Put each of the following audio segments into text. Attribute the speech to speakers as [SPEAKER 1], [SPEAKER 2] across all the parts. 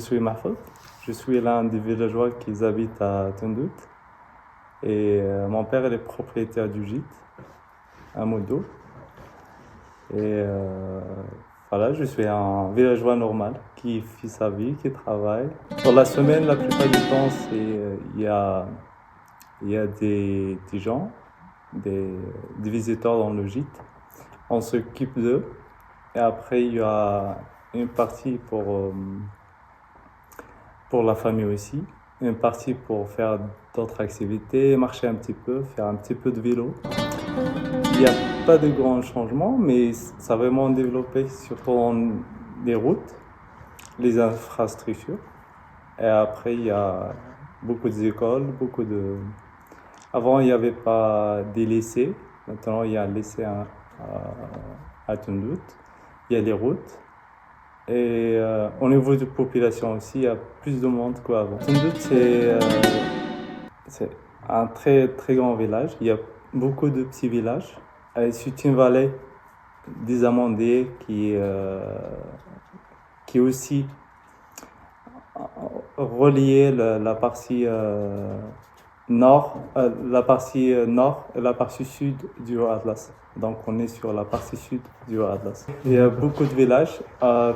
[SPEAKER 1] suis Mahfouz. Je suis l'un des villageois qui habitent à Tundout. Et mon père est propriétaire du gîte à Modo. Et voilà, je suis un villageois normal qui fait sa vie, qui travaille. Dans la semaine, la plupart du temps, il y a des gens, des visiteurs dans le gîte. On s'occupe d'eux. Et après, il y a une partie pour la famille aussi. Une partie pour faire d'autres activités, marcher un petit peu, faire un petit peu de vélo. Il n'y a pas de grands changements, mais ça a vraiment développé, surtout dans les routes, les infrastructures. Et après, il y a beaucoup d'écoles, Avant, il n'y avait pas des lycées. Maintenant, il y a un lycée à Tundout. Il y a les routes. Et au niveau de population aussi, il y a plus de monde qu'avant. Tundout, c'est un très, très grand village. Il y a beaucoup de petits villages. Et c'est une vallée des amandiers qui aussi reliait la partie nord et la partie sud du Haut-Atlas. Donc on est sur la partie sud du Haut-Atlas. Il y a beaucoup de villages,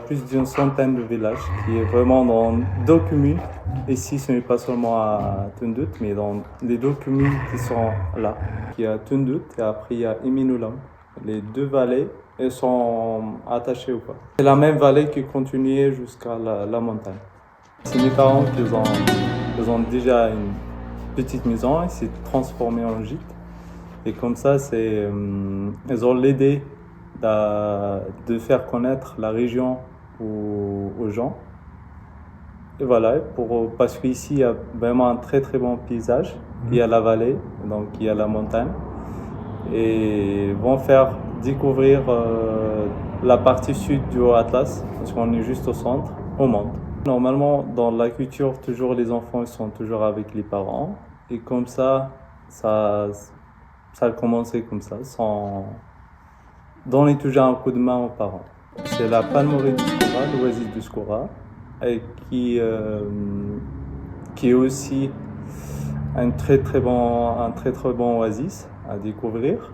[SPEAKER 1] plus d'une centaine de villages, qui est vraiment dans 2 communes. Ici, ce n'est pas seulement à Tundout, mais dans les 2 communes qui sont là. Il y a Tundout et après il y a Eminoulam. Les 2 vallées, elles sont attachées ou pas. C'est la même vallée qui continuait jusqu'à la montagne. C'est mes parents qui ont déjà une petite maison, ils s'est transformé en gîte. Et comme ça, ils ont l'idée de faire connaître la région aux gens. Et voilà, parce qu'ici, il y a vraiment un très très bon paysage. Il y a la vallée, donc il y a la montagne. Et vont faire découvrir la partie sud du Haut-Atlas, parce qu'on est juste au centre, au monde. Normalement, dans la culture, toujours les enfants ils sont toujours avec les parents. Et comme ça a commencé comme ça, sans donner toujours un coup de main aux parents. C'est la palmeraie du Skoura, l'oasis du Skoura, et qui est aussi un très très bon oasis à découvrir.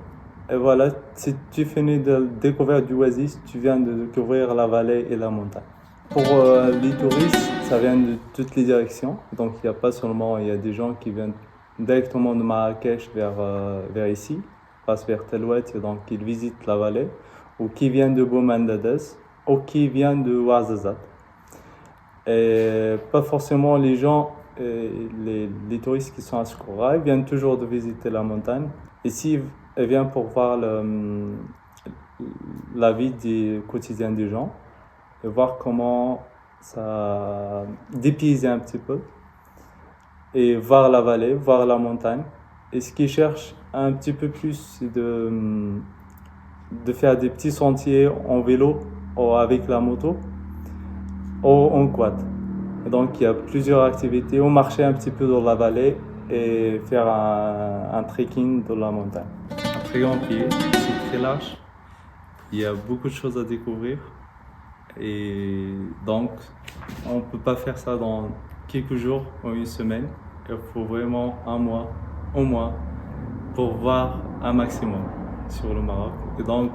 [SPEAKER 1] Et voilà, si tu finis de découvrir du oasis, tu viens de découvrir la vallée et la montagne. Pour les touristes, ça vient de toutes les directions. Donc il n'y a pas seulement, il y a des gens qui viennent directement de Marrakech vers ici, passent vers Talouet, donc ils visitent la vallée, ou qui viennent de Boumendadès, ou qui viennent de Ouarzazate. Et pas forcément les gens, les touristes qui sont à Skoura, ils viennent toujours de visiter la montagne. Ici, ils viennent pour voir la vie quotidienne des gens et voir comment ça dépayser un petit peu et voir la vallée, voir la montagne. Et ce qu'ils cherchent un petit peu plus, c'est de faire des petits sentiers en vélo ou avec la moto ou en quad. Et donc il y a plusieurs activités, ou marcher un petit peu dans la vallée et faire un trekking dans la montagne. Un très grand pied, c'est très large, il y a beaucoup de choses à découvrir. Et donc, on ne peut pas faire ça dans quelques jours ou une semaine. Il faut vraiment un mois, au moins, pour voir un maximum sur le Maroc. Et donc,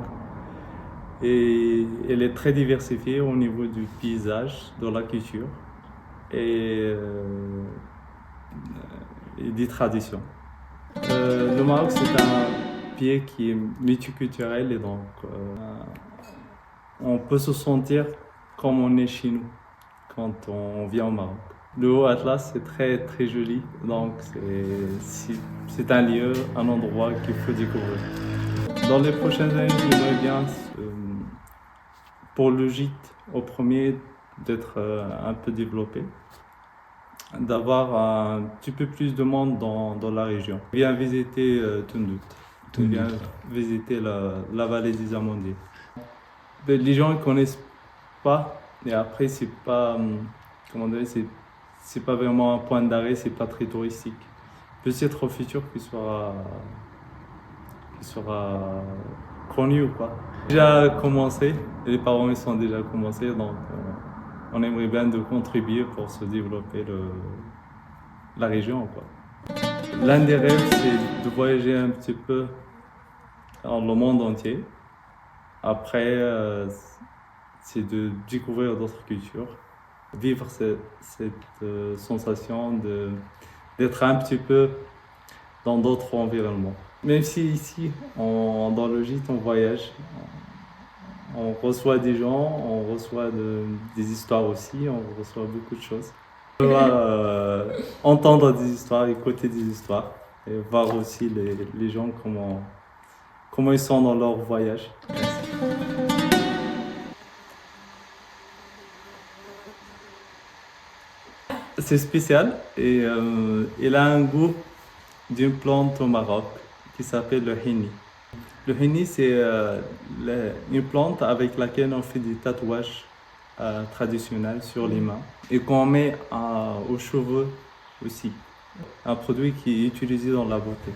[SPEAKER 1] elle est très diversifiée au niveau du paysage, de la culture et des traditions. Le Maroc, c'est un pays qui est multiculturel et donc on peut se sentir comme on est chez nous quand on vient au Maroc. Le Haut-Atlas, c'est très très joli, donc c'est un lieu, un endroit qu'il faut découvrir. Dans les prochaines années, j'aimerais bien, pour le gîte au premier, d'être un peu développé, d'avoir un petit peu plus de monde dans la région. Viens visiter Tundout, viens visiter la vallée des Amandiers. Les gens ne connaissent pas, et après c'est pas, comment dire, c'est pas vraiment un point d'arrêt, c'est pas très touristique. Peut-être au futur qu'il sera connu ou quoi. Déjà commencé, les parents ils sont déjà commencés, donc on aimerait bien de contribuer pour se développer la région, quoi. L'un des rêves, c'est de voyager un petit peu dans le monde entier. Après, c'est de découvrir d'autres cultures, vivre cette sensation d'être un petit peu dans d'autres environnements. Même si ici, dans le gîte, on voyage, on reçoit des gens, on reçoit des histoires aussi, on reçoit beaucoup de choses. On va entendre des histoires, écouter des histoires et voir aussi les gens comment ils sont dans leur voyage. C'est spécial et il a un goût d'une plante au Maroc qui s'appelle le henni. Le henni, c'est une plante avec laquelle on fait des tatouages traditionnels sur les mains et qu'on met aux cheveux aussi. Un produit qui est utilisé dans la beauté.